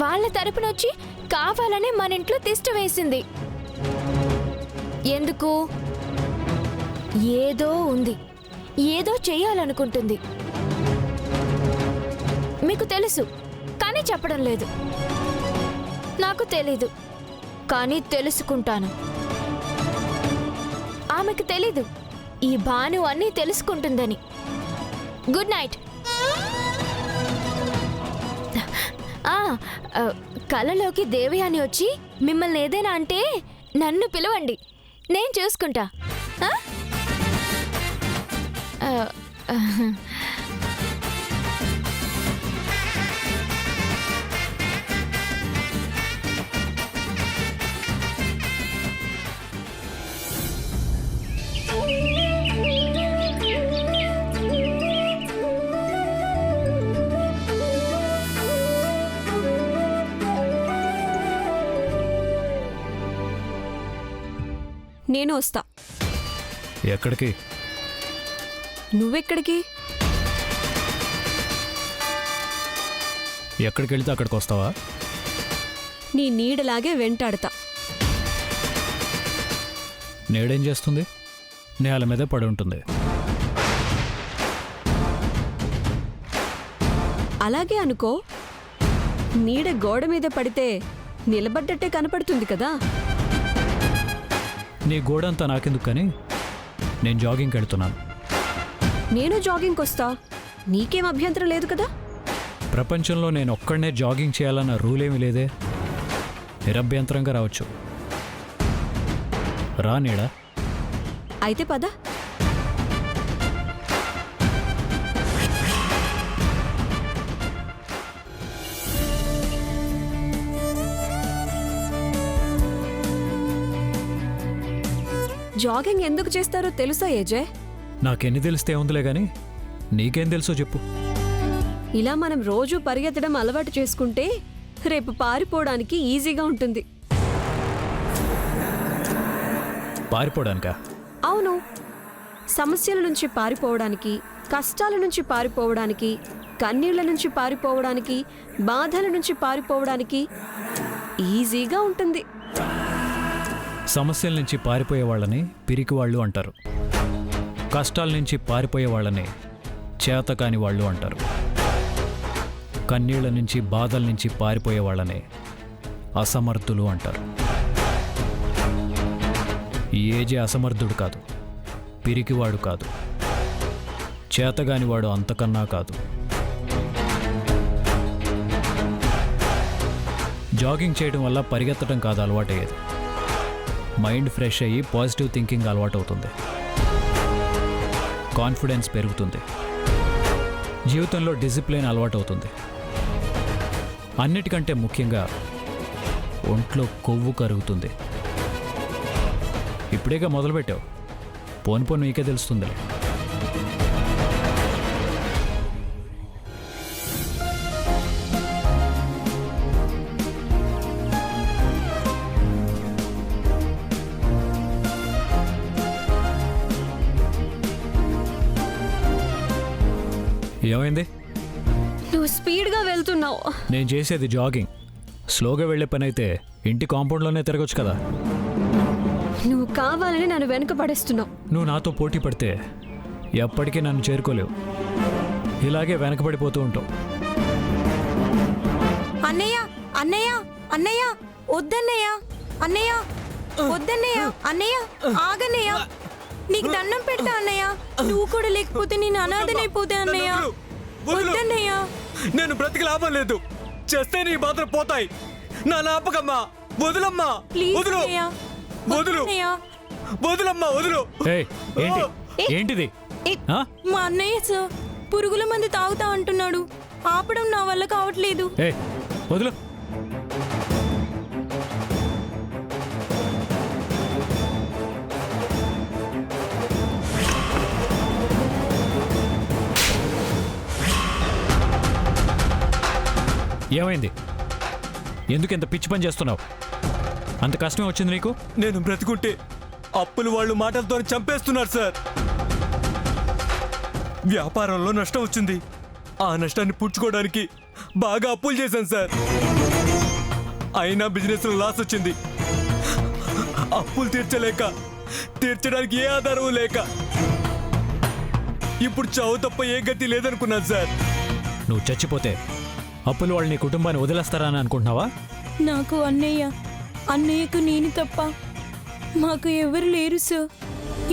వాళ్ళ తరపునొచ్చి కావాలని మన ఇంట్లో తిష్ట వేసింది. ఎందుకు? ఏదో ఉంది, ఏదో చెయ్యాలనుకుంటుంది. మీకు తెలుసు కానీ చెప్పడం లేదు. నాకు తెలీదు కానీ తెలుసుకుంటాను. ఆమెకు తెలీదు ఈ భాను అన్నీ తెలుసుకుంటుందని. Good night. కలలోకి దేవయాని వచ్చి మిమ్మల్ని ఏదైనా అంటే నన్ను పిలవండి, నేను చూసుకుంటా. నేను వస్తా. ఎక్కడికి? నువ్వెక్కడికి? ఎక్కడికి వెళితే అక్కడికి వస్తావా? నీ నీడలాగే వెంటాడతా. నేడేం చేస్తుంది? నేల మీదే పడి ఉంటుంది. అలాగే అనుకో. నీడ గోడ మీద పడితే నిలబడ్డట్టే కనపడుతుంది కదా. నీ గోడంతా నాకెందుకు కానీ నేను జాగింగ్కి వెళ్తున్నాను. నేను జాగింగ్కి వస్తా, నీకేం అభ్యంతరం లేదు కదా. ప్రపంచంలో నేను ఒక్కడనే జాగింగ్ చేయాలన్న రూల్ ఏమీ లేదే. నిరభ్యంతరంగా రావచ్చు. రా నీడా. అయితే పద. జాగింగ్ ఎందుకు చేస్తారో తెలుసా ఏజయ్? నాకెన్ని తెలిస్తే ఉందిలే కానీ నీకేం తెలుసో చెప్పు. ఇలా మనం రోజు పరిగెత్తడం అలవాటు చేసుకుంటే రేపు పారిపోవడానికి ఈజీగా ఉంటుంది. పారిపోవడానికా? అవును. సమస్యల నుంచి పారిపోవడానికి, కష్టాల నుంచి పారిపోవడానికి, కన్నీళ్ల నుంచి పారిపోవడానికి, బాధల నుంచి పారిపోవడానికి ఈజీగా ఉంటుంది. సమస్యల నుంచి పారిపోయే వాళ్ళని పిరికి వాళ్ళు అంటారు. కష్టాల నుంచి పారిపోయే వాళ్ళని చేతకాని వాళ్ళు అంటారు. కన్నీళ్ల నుంచి బాధల నుంచి పారిపోయే వాళ్ళని అసమర్థులు అంటారు. ఈ ఏజే అసమర్థుడు కాదు, పిరికివాడు కాదు, చేతగానివాడు అంతకన్నా కాదు. జాగింగ్ చేయడం వల్ల పరిగెత్తడం కాదు అలవాటయ్యేది. మైండ్ ఫ్రెష్ అయ్యి పాజిటివ్ థింకింగ్ అలవాటు అవుతుంది. కాన్ఫిడెన్స్ పెరుగుతుంది. జీవితంలో డిసిప్లిన్ అలవాటు అవుతుంది. అన్నిటికంటే ముఖ్యంగా ఒంట్లో కొవ్వు కరుగుతుంది. ఇప్పుడేగా మొదలుపెట్టావు, పోను పోను నీకే తెలుస్తుంది. ఏమైంది? నువ్వు స్పీడ్గా వెళ్తున్నావు. నేను చేసేది జాగింగ్. స్లోగా వెళ్ళే పని అయితే ఇంటి కాంపౌండ్లోనే తిరగొచ్చు కదా. నువ్వు కావాలని నన్ను వెనుక పడేస్తున్నావు. నువ్వు నాతో పోటీ పడితే ఎప్పటికీ నన్ను చేరుకోలేవు. ఇలాగే వెనకబడిపోతూ ఉంటావు. అన్నయ్య అన్నయ్య అన్నయ్య వద్దన్నయ్య, అన్నయ్య వద్దన్నయ్య, అన్నయ్య ఆగన్నయ్య, నీకు దండం పెడతా అన్నయ్య. నువ్వు కూడా లేకపోతే నేను అనాథనైపోతే అన్నయ్య. వద్దన్నయ్య. నేను బ్రతికి లాభం లేదు. చేస్తే నీ బాధలు పోతాయి. నా నాపకమ్మా, వదులమ్మా, వదులు, వదులు, వదులమ్మా, వదులు. ఏంటిది? మా అన్నయ్య సార్ పురుగుల మందు తాగుతా అంటున్నాడు. ఆపడం నా వల్ల కావట్లేదు. వదులు. ఏమైంది? ఎందుకు ఇంత పిచ్చి పని చేస్తున్నావు? అంత కష్టమే వచ్చింది నీకు? నేను బ్రతికుంటే అప్పులు వాళ్ళు మాటలతో చంపేస్తున్నారు సార్. వ్యాపారంలో నష్టం వచ్చింది. ఆ నష్టాన్ని పూడ్చుకోవడానికి బాగా అప్పులు చేశాను సార్. అయినా బిజినెస్లో లాస్ వచ్చింది. అప్పులు తీర్చడానికి ఏ ఆధారం లేక ఇప్పుడు చావు తప్ప ఏ గతి లేదనుకున్నాను సార్. నువ్వు చచ్చిపోతే అప్పులు వాళ్ళు నీ కుటుంబాన్ని వదిలేస్తారా అని అనుకుంటున్నావా? నాకు అన్నయ్యకు నేను తప్ప మాకు ఎవరు లేరు సార్.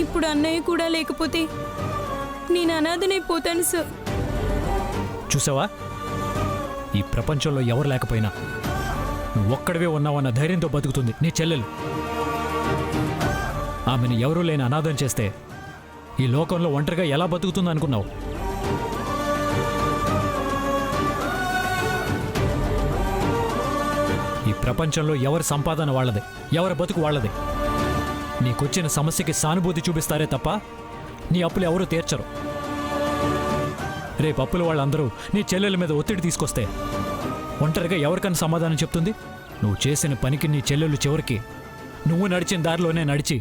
ఇప్పుడు అన్నయ్య కూడా లేకపోతే నేను అనాథనైపోతాను సార్. చూసావా, ఈ ప్రపంచంలో ఎవరు లేకపోయినా నువ్వు ఒక్కడివే ఉన్నావన్న ధైర్యంతో బతుకుతుంది నీ చెల్లెలు. ఆమెను ఎవరూ లేని అనాథం చేస్తే ఈ లోకంలో ఒంటరిగా ఎలా బతుకుతుంది అనుకున్నావు? ఈ ప్రపంచంలో ఎవరి సంపాదన వాళ్ళదే, ఎవరి బతుకు వాళ్ళదే. నీకొచ్చిన సమస్యకి సానుభూతి చూపిస్తారే తప్ప నీ అప్పులు ఎవరూ తీర్చరు. రేపు అప్పుల వాళ్ళందరూ నీ చెల్లెల మీద ఒత్తిడి తీసుకొస్తే ఒంటరిగా ఎవరికన్నా సమాధానం చెప్తుంది? నువ్వు చేసిన పనికి నీ చెల్లెలు చివరికి నువ్వు నడిచిన దారిలోనే నడిచి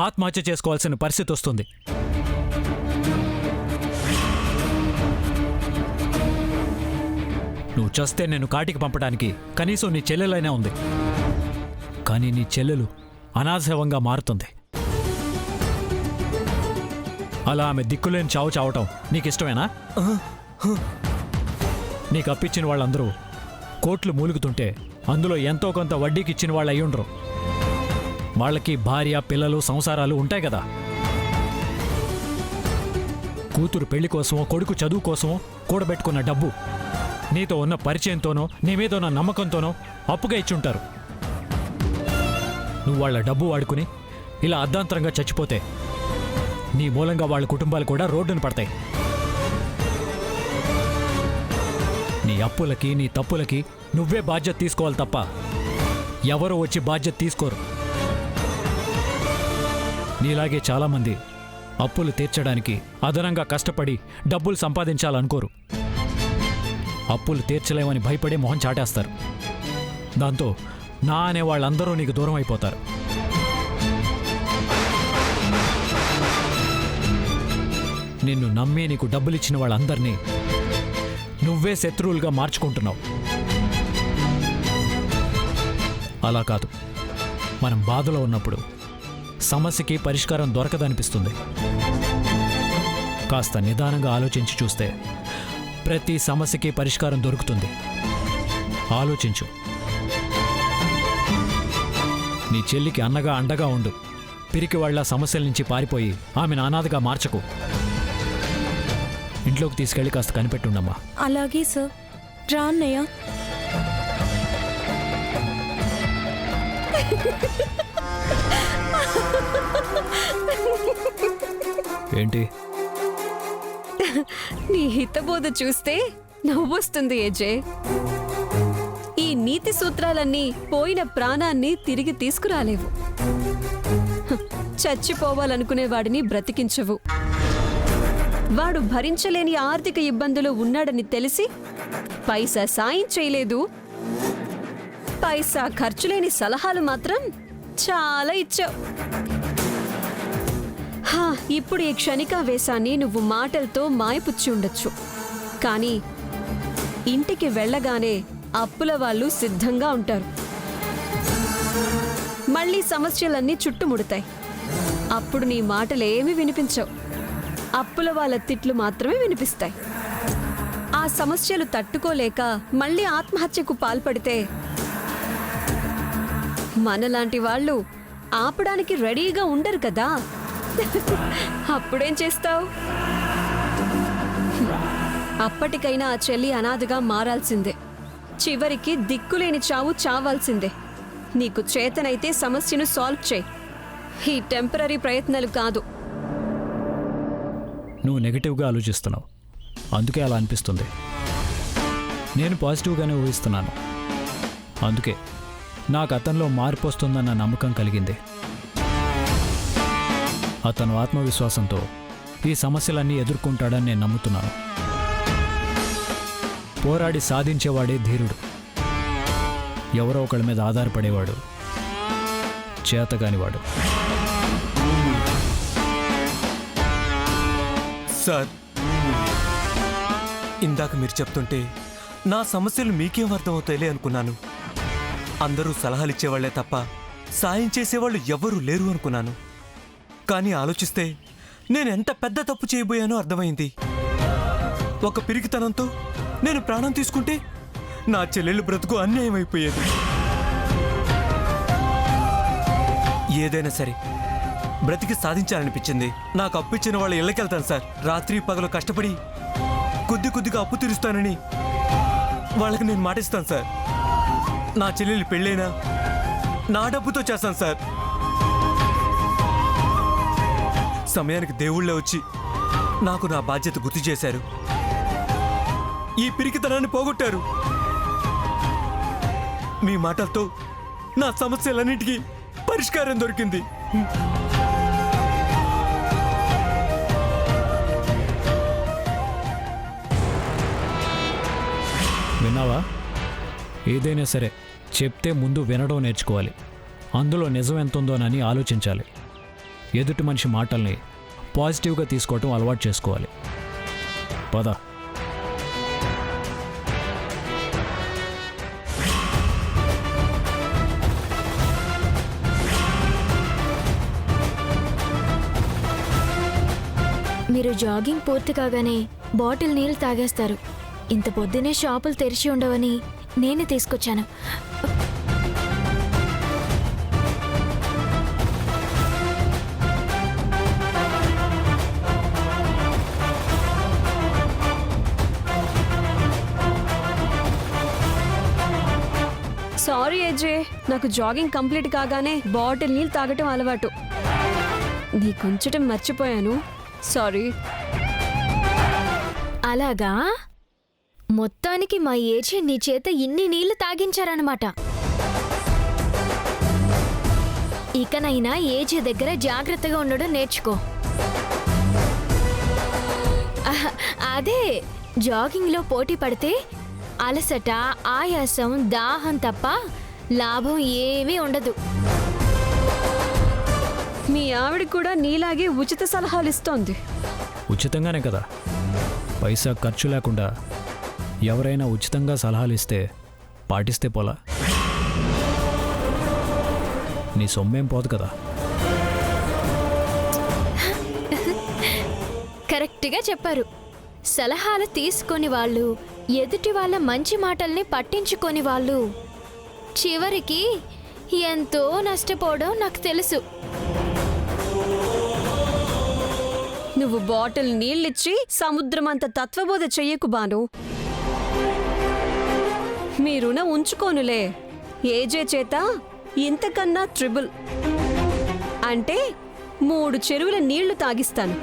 ఆత్మహత్య చేసుకోవాల్సిన పరిస్థితి వస్తుంది. నువ్వు చస్తే నేను కాటికి పంపడానికి కనీసం నీ చెల్లెలైనా ఉంది. కానీ నీ చెల్లెలు అనాశవంగా మారుతుంది. అలా ఆమె దిక్కులేని చావు చావటం నీకిష్టమేనా? నీకు అప్పిచ్చిన వాళ్ళందరూ కోట్లు మూలుగుతుంటే అందులో ఎంతో కొంత వడ్డీకి ఇచ్చిన వాళ్ళు అయి ఉండరు. వాళ్ళకి భార్య, పిల్లలు, సంసారాలు ఉంటాయి కదా. కూతురు పెళ్లి కోసమో, కొడుకు చదువు కోసమో కూడబెట్టుకున్న డబ్బు నీతో ఉన్న పరిచయంతోనో, నీ మీద ఉన్న నమ్మకంతోనో అప్పుగా ఇచ్చుంటారు. నువ్వు వాళ్ళ డబ్బు వాడుకుని ఇలా అర్ధాంతరంగా చచ్చిపోతే నీ మూలంగా వాళ్ళ కుటుంబాలు కూడా రోడ్డున పడతాయి. నీ అప్పులకి, నీ తప్పులకి నువ్వే బాధ్యత తీసుకోవాలి తప్ప ఎవరో వచ్చి బాధ్యత తీసుకోరు. నీలాగే చాలామంది అప్పులు తీర్చడానికి అదనంగా కష్టపడి డబ్బులు సంపాదించాలనుకోరు. అప్పులు తీర్చలేమని భయపడి మొహం చాటేస్తారు. దాంతో నా అనే వాళ్ళందరూ నీకు దూరం అయిపోతారు. నిన్ను నమ్మి నీకు డబ్బులిచ్చిన వాళ్ళందరినీ నువ్వే శత్రువులుగా మార్చుకుంటున్నావు. అలా కాదు. మనం బాధలో ఉన్నప్పుడు సమస్యకి పరిష్కారం దొరకదనిపిస్తుంది. కాస్త నిదానంగా ఆలోచించి చూస్తే ప్రతి సమస్యకి పరిష్కారం దొరుకుతుంది. ఆలోచించు. నీ చెల్లికి అన్నగా అండగా ఉండు. పిరికి వాళ్ళ సమస్యల నుంచి పారిపోయి ఆమెను అనాథగా మార్చకు. ఇంట్లోకి తీసుకెళ్ళి కాస్త కనిపెట్టుండమ్మా. అలాగే సార్. రా అన్నయ్య. ఏంటి? నీ హితబోధ చూస్తే నవ్వొస్తుంది ఏజే. ఈ నీతి సూత్రాలన్నీ పోయిన ప్రాణాన్ని తిరిగి తీసుకురాలేవు. చచ్చిపోవాలనుకునే వాడిని బ్రతికించవు. వాడు భరించలేని ఆర్థిక ఇబ్బందులు ఉన్నాడని తెలిసి పైసా సాయం చేయలేదు. పైసా ఖర్చులేని సలహాలు మాత్రం చాలా ఇచ్చావు. ఇప్పుడు ఈ క్షణికావేశాన్ని నువ్వు మాటలతో మాయపుచ్చి ఉండొచ్చు. కానీ ఇంటికి వెళ్ళగానే అప్పుల వాళ్ళు సిద్ధంగా ఉంటారు. మళ్ళీ సమస్యలన్నీ చుట్టుముడతాయి. అప్పుడు నీ మాటలేమీ వినిపించవు. అప్పుల వాళ్ళ తిట్లు మాత్రమే వినిపిస్తాయి. ఆ సమస్యలు తట్టుకోలేక మళ్ళీ ఆత్మహత్యకు పాల్పడితే మనలాంటి వాళ్ళు ఆపడానికి రెడీగా ఉండరు కదా. అప్పుడేం చేస్తావు? అప్పటికైనా ఆ చెల్లి అనాథగా మారాల్సిందే. చివరికి దిక్కులేని చావు చావాల్సిందే. నీకు చేతనైతే సమస్యను సాల్వ్ చేయి. ఈ టెంపరీ ప్రయత్నాలు కాదు. నువ్వు నెగిటివ్గా ఆలోచిస్తున్నావు, అందుకే అలా అనిపిస్తుంది. నేను పాజిటివ్గానే ఊహిస్తున్నాను. అందుకే నాకు అతనిలో మార్పు వస్తుందన్న నమ్మకం కలిగింది. అతను ఆత్మవిశ్వాసంతో ఈ సమస్యలన్నీ ఎదుర్కొంటాడని నేను నమ్ముతున్నాను. పోరాడి సాధించేవాడే ధీరుడు. ఎవరో ఒకళ్ళ మీద ఆధారపడేవాడు చేతగానివాడు. సార్, ఇందాక మీరు చెప్తుంటే నా సమస్యలు మీకేం అర్థమవుతాయిలే అనుకున్నాను. అందరూ సలహాలు ఇచ్చేవాళ్లే తప్ప సాయం చేసేవాళ్ళు ఎవ్వరూ లేరు అనుకున్నాను. కానీ ఆలోచిస్తే నేనెంత పెద్ద తప్పు చేయబోయానో అర్థమైంది. ఒక పిరికితనంతో నేను ప్రాణం తీసుకుంటే నా చెల్లెళ్ళు బ్రతుకు అన్యాయం అయిపోయేది. ఏదైనా సరే బ్రతికి సాధించాలనిపించింది. నాకు అప్పు ఇచ్చిన వాళ్ళ ఇళ్ళకెళ్తాను సార్. రాత్రి పగలు కష్టపడి కొద్ది కొద్దిగా అప్పు తీరుస్తానని వాళ్ళకి నేను మాటిస్తాను సార్. నా చెల్లెలు పెళ్ళైనా నా డబ్బుతో చేస్తాను సార్. సమయానికి దేవుళ్ళే వచ్చి నాకు నా బాధ్యత గుర్తు చేశారు. ఈ పిరికితనాన్ని పోగొట్టారు. మీ మాటలతో నా సమస్యలన్నిటికీ పరిష్కారం దొరికింది. విన్నావా? ఏదైనా సరే చెప్తే ముందు వినడం నేర్చుకోవాలి. అందులో నిజం ఎంతుందోనని ఆలోచించాలి. ఎదుటి మనిషి మాటల్ని పాజిటివ్గా తీసుకోవటం అలవాటు చేసుకోవాలి. పద. మీరు జాగింగ్ పూర్తి కాగానే బాటిల్ నీళ్ళు తాగేస్తారు. ఇంత పొద్దునే షాపులు తెరిచి ఉండవని నేనే తీసుకొచ్చాను. సారీ ఏజే, నాకు జాగింగ్ కంప్లీట్ కాగానే బాటిల్ నీళ్ళు తాగటం అలవాటు. నీకుంచటం మర్చిపోయాను. సారీ. అలాగా? మొత్తానికి మా ఏజే నీ చేత ఇన్ని నీళ్లు తాగించారన్నమాట. ఇకనైనా ఏజే దగ్గర జాగ్రత్తగా ఉండడం నేర్చుకో. అదే జాగింగ్లో పోటీ పడితే అలసట, ఆయాసం, దాహం తప్ప లాభం ఏమీ ఉండదు. మీ ఆవిడ కూడా నీలాగే ఉచిత సలహాలు ఇస్తోంది. ఉచితంగానే కదా, పైసా ఖర్చు లేకుండా ఎవరైనా ఉచితంగా సలహాలు ఇస్తే పాటిస్తే పోలా? నీ సొమ్మేం పోదు కదా. కరెక్ట్గా చెప్పారు. సలహాలు తీసుకొని వాళ్ళు, ఎదుటి వాళ్ళ మంచి మాటల్ని పట్టించుకొని వాళ్ళు చివరికి ఎంతో నష్టపోవడం నాకు తెలుసు. నువ్వు బాటిల్ నీళ్ళిచ్చి సముద్రమంత తత్వబోధ చెయ్యకు బాను. మీ రుణం ఉంచుకోనులే. ఏజే చేత ఇంతకన్నా ట్రిబుల్ అంటే 3 చెరువుల నీళ్లు తాగిస్తాను.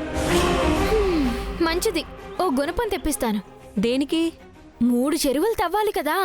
మంచిది, ఓ గుణపం తెప్పిస్తాను. దేనికి? 3 చెరువులు తవ్వాలి కదా.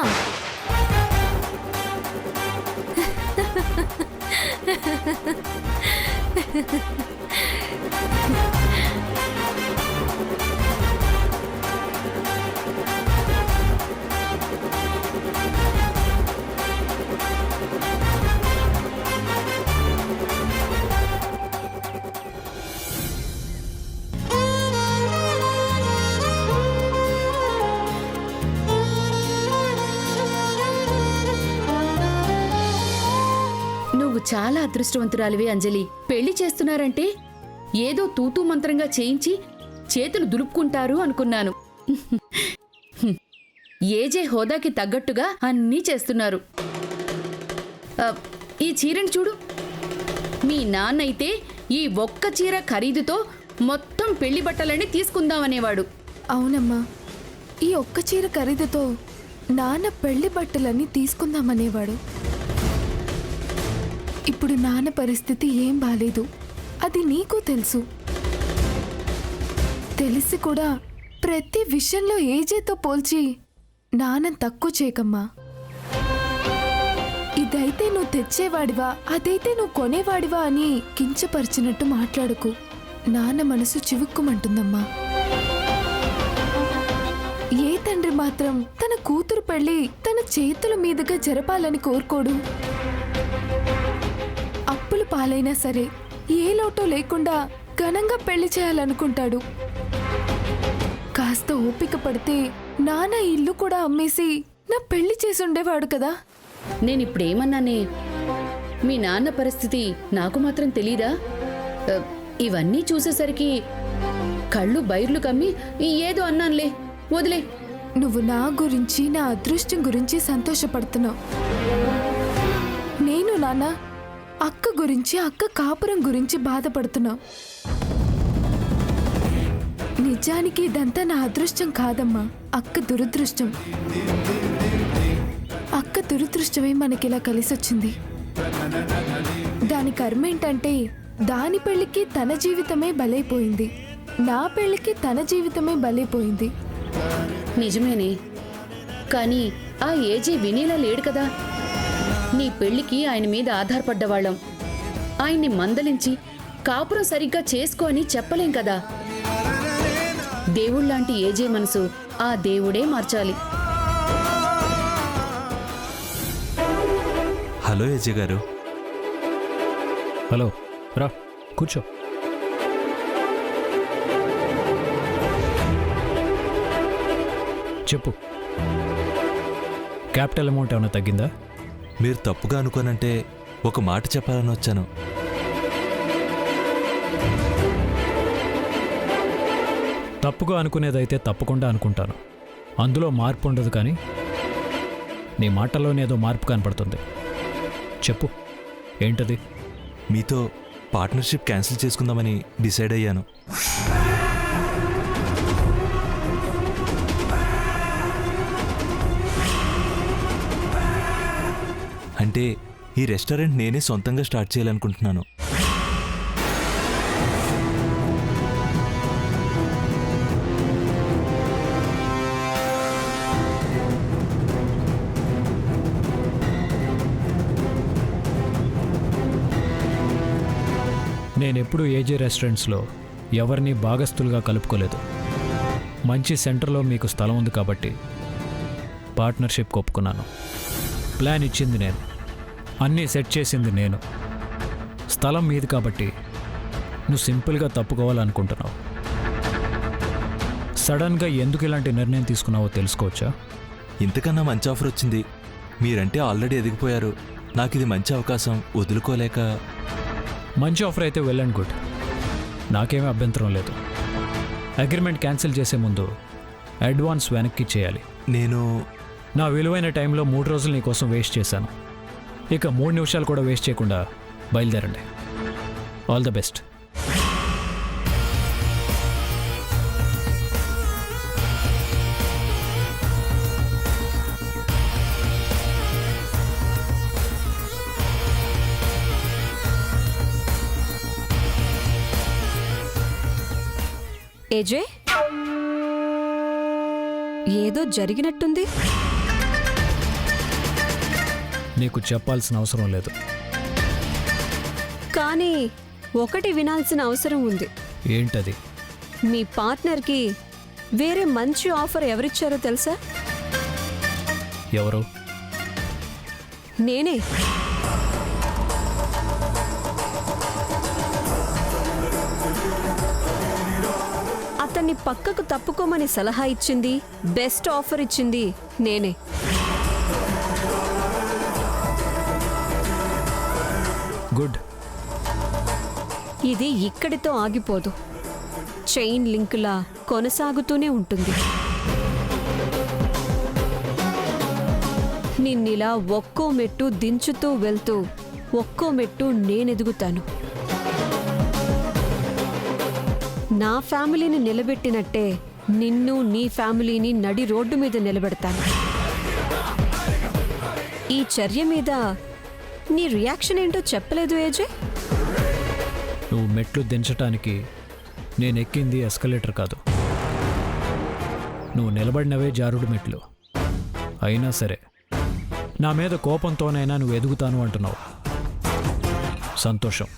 నువ్వు చాలా అదృష్టవంతురాలివి అంజలి. పెళ్లి చేస్తున్నారంటే ఏదో తూతూ మంత్రంగా చేయించి చేతులు దులుపుకుంటారు అనుకున్నాను. ఏజే హోదాకి తగ్గట్టుగా అన్నీ చేస్తున్నారు. ఈ చీరని చూడు. మీ నాన్నైతే ఈ ఒక్క చీర ఖరీదుతో మొత్తం పెళ్లి బట్టలన్నీ తీసుకుందామనేవాడు. అవునమ్మా, ఈ ఒక్క చీర ఖరీదుతో నాన్న పెళ్లి బట్టలన్నీ తీసుకుందామనేవాడు. ఇప్పుడు నాన్న పరిస్థితి ఏం బాలేదు, అది నీకు తెలుసు. తెలిసి కూడా ప్రతి విషయంలో ఏజేతో పోల్చి నాన్న తక్కువ చేయకమ్మా. ఇదైతే నువ్వు తెచ్చేవాడివా, అదైతే నువ్వు కొనేవాడివా అని కించపరిచినట్టు మాట్లాడుకు. నాన్న మనసు చివుక్కుమంటుందమ్మా. ఏ తండ్రి మాత్రం తన కూతురు పెళ్లి తన చేతుల మీదుగా జరపాలని కోరుకోడు. అప్పులు పాలైనా సరే ఏ లోటో లేకుండా ఘనంగా పెళ్లి చేయాలనుకుంటాడు. కాస్త ఓపిక పడితే నాన్న ఈ ఇల్లు కూడా అమ్మేసి నా పెళ్లి చేసి ఉండేవాడు కదా. నేనిప్పుడేమన్నానే? మీ నాన్న పరిస్థితి నాకు మాత్రం తెలీదా? ఇవన్నీ చూసేసరికి కళ్ళు బైర్లు కమ్మి ఏదో అన్నానులే, వదిలే. నువ్వు నా గురించి, నా అదృష్టం గురించి సంతోషపడుతున్నావు. నేను నాన్న అక్క గురించి, అక్క కాపురం గురించి బాధపడుతున్నావు. నిజానికి ఇదంతా నా అదృష్టం కాదమ్మా, అక్క దురదృష్టం. అక్క దురదృష్టమే మనకిలా కలిసొచ్చింది. దాని కర్మ ఏంటంటే దాని పెళ్లికి తన జీవితమే బలైపోయింది, నా పెళ్లికి తన జీవితమే బలైపోయింది. నిజమేనే, కానీ ఆ ఏజీ వినేలా లేడు కదా. నీ పెళ్లికి ఆయన మీద ఆధారపడ్డవాళ్ళం. ఆయన్ని మందలించి కాపురం సరిగ్గా చేసుకో అని చెప్పలేం కదా. దేవుళ్లాంటి ఏజే మనసు ఆ దేవుడే మార్చాలి. హలో ఏజే గారు. హలో, రా కూర్చో. చెప్పు, క్యాపిటల్ అమౌంట్ ఏమైనా తగ్గిందా? మీరు తప్పుగా అనుకోనంటే ఒక మాట చెప్పాలని వచ్చాను. తప్పుగా అనుకునేదైతే తప్పకుండా అనుకుంటాను. అందులో మార్పు ఉండదు, కానీ నీ మాటల్లోనేదో మార్పు కనపడుతుంది. చెప్పు, ఏంటది? మీతో పార్ట్నర్షిప్ క్యాన్సిల్ చేసుకుందామని డిసైడ్ అయ్యాను. అంటే ఈ రెస్టారెంట్ నేనే సొంతంగా స్టార్ట్ చేయాలనుకుంటున్నాను. నేనెప్పుడు ఏజే రెస్టారెంట్స్లో ఎవరిని భాగస్తులుగా కలుపుకోలేదు. మంచి సెంటర్లో మీకు స్థలం ఉంది కాబట్టి పార్ట్నర్షిప్ ఒప్పుకున్నాను. ప్లాన్ ఇచ్చింది నేను, అన్నీ సెట్ చేసింది నేను. స్థలం మీది కాబట్టి నువ్వు సింపుల్గా తప్పుకోవాలనుకుంటున్నావు. సడన్గా ఎందుకు ఇలాంటి నిర్ణయం తీసుకున్నావో తెలుసుకోవచ్చా? ఇంతకన్నా మంచి ఆఫర్ వచ్చింది. మీరంటే ఆల్రెడీ ఎదిగిపోయారు. నాకు ఇది మంచి అవకాశం, వదులుకోలేక. మంచి ఆఫర్ అయితే వెల్ అండ్ గుడ్, నాకేమీ అభ్యంతరం లేదు. అగ్రిమెంట్ క్యాన్సిల్ చేసే ముందు అడ్వాన్స్ వెనక్కి చేయాలి. నేను నా విలువైన టైంలో 3 రోజులు నీ కోసం వేస్ట్ చేశాను. ఇక 3 నిమిషాలు కూడా వేస్ట్ చేయకుండా బయలుదేరండి. All the best. ఏజే, ఏదో జరిగినట్టుంది. నీకు చెప్పాల్సిన అవసరం లేదు. కానీ ఒకటి వినాల్సిన అవసరం ఉంది. ఏంటది? మీ పార్ట్నర్కి వేరే మంచి ఆఫర్ ఎవరిచ్చారో తెలుసా? ఎవరు? నేనే. అతన్ని పక్కకు తప్పుకోమని సలహా ఇచ్చింది, బెస్ట్ ఆఫర్ ఇచ్చింది నేనే. గుడ్. ఇది ఇక్కడితో ఆగిపోదు, చైన్ లింకులా కొనసాగుతూనే ఉంటుంది. నిన్నిలా ఒక్కో మెట్టు దించుతూ వెళ్తూ ఒక్కో మెట్టు నేనెదుగుతాను. నా ఫ్యామిలీని నిలబెట్టినట్టే నిన్ను, నీ ఫ్యామిలీని నడి రోడ్డు మీద నిలబెడతాను. ఈ చర్య మీద నీ రియాక్షన్ ఏంటో చెప్పలేదు ఏజే? నువ్వు మెట్లు దించటానికి నేనెక్కింది ఎస్కలేటర్ కాదు. నువ్వు నిలబడినవే జారుడు మెట్లు. అయినా సరే నా మీద కోపంతోనైనా నువ్వు ఎదుగుతాను అంటున్నావు. సంతోషం.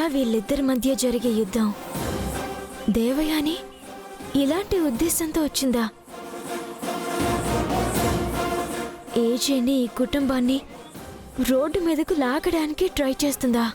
అలా వీళ్ళిద్దరి మధ్య జరిగే యుద్ధం దేవయాని ఇలాంటి ఉద్దేశంతో వచ్చిందా? ఏజేని ఈ కుటుంబాన్ని రోడ్డు మీదకు లాగడానికి ట్రై చేస్తుందా?